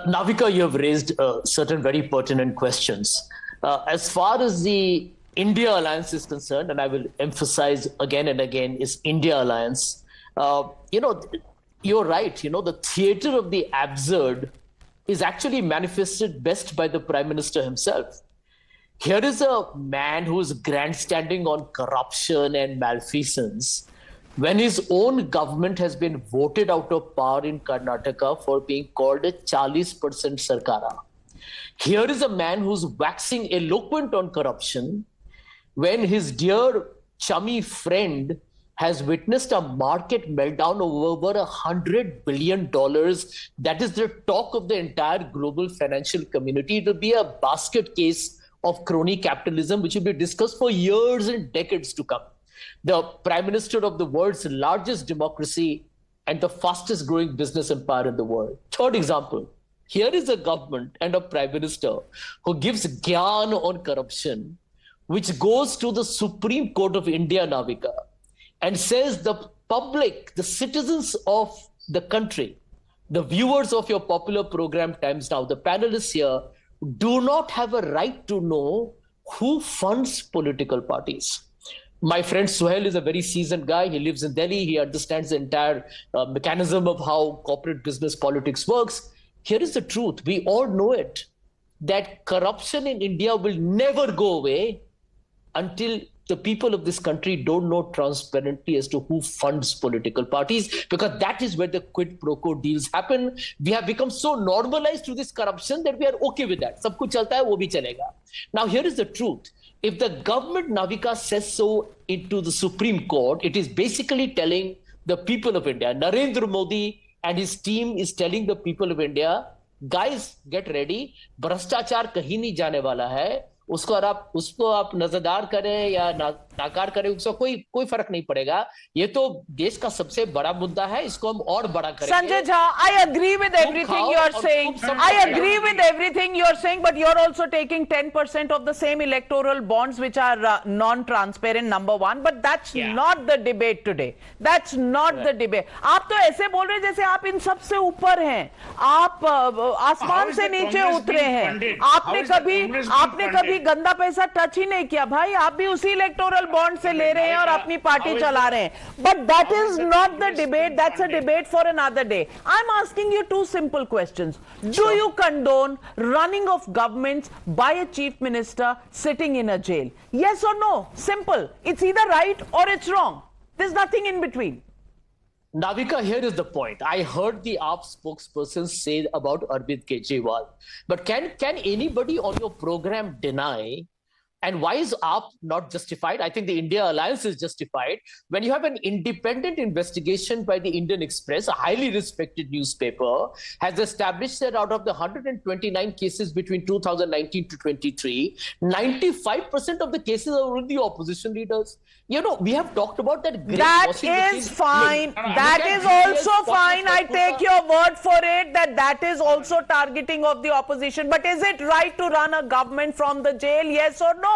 Navika, you have raised certain very pertinent questions. As far as the India alliance is concerned, and I will emphasize again and again, is India alliance. You know, you're right. You know, the theater of the absurd is actually manifested best by the Prime Minister himself. Here is a man who is grandstanding on corruption and malfeasance when his own government has been voted out of power in Karnataka for being called a 40% sarkara. Here is a man who's waxing eloquent on corruption when his dear chummy friend has witnessed a market meltdown of over $100 billion. That is the talk of the entire global financial community. It will be a basket case of crony capitalism, which will be discussed for years and decades to come. The Prime Minister of the world's largest democracy and the fastest growing business empire in the world. Third example, here is a government and a Prime Minister who gives gyan on corruption, which goes to the Supreme Court of India, Navika, and says the public, the citizens of the country, the viewers of your popular program Times Now, the panelists here, do not have a right to know who funds political parties. My friend Suhail is a very seasoned guy. He lives in Delhi. He understands the entire mechanism of how corporate business politics works. Here is the truth. We all know it, that corruption in India will never go away until the people of this country don't know transparently as to who funds political parties, because that is where the quid pro quo deals happen. We have become so normalized to this corruption that we are okay with that. Sab kuch chalta hai, wo bhi chalega. Now, here is the truth. If the government, Navika, says so into the Supreme Court, it is basically telling the people of India, Narendra Modi and his team is telling the people of India, guys, get ready, भ्रष्टाचार कहीं नहीं जाने वाला है. उसको आप नजरदार करें या नाकार करें, उसका कोई फर्क नहीं पड़ेगा. ये तो देश का सबसे बड़ा मुद्दा है, इसको हम और बड़ा करेंगे. Sanjay Jha, I agree with everything you're saying. I agree with everything you're saying, but you're also taking 10% of the same electoral bonds which are non-transparent, number one. But that's not the debate today. That's not the debate. आप तो ऐसे बोल रहे जैसे आप इन सब से ऊपर हैं. आप आसमान से नीचे उतरे हैं. आपने कभी गंदा पैसा टच ही नहीं किया भाई. आप भी उसी इलेक्टोरल बॉन्ड से ले रहे हैं और अपनी पार्टी चला रहे हैं. But that is not the debate. That's a debate for another day. I'm asking you two simple questions. Do you condone running of governments by a chief minister sitting in a jail? Yes or no? Simple. It's either right or it's wrong. There's nothing in between. Navika, here is the point. I heard the AAP spokesperson say about Arvind Kejriwal. But can anybody on your program deny? And why is AAP not justified? I think the India alliance is justified. When you have an independent investigation by the Indian Express, a highly respected newspaper, has established that out of the 129 cases between 2019 to 23, 95% of the cases are with the opposition leaders. You know, we have talked about that. That is fine. That is also fine. I take your word for it that is also targeting of the opposition. But is it right to run a government from the jail? Yes or no?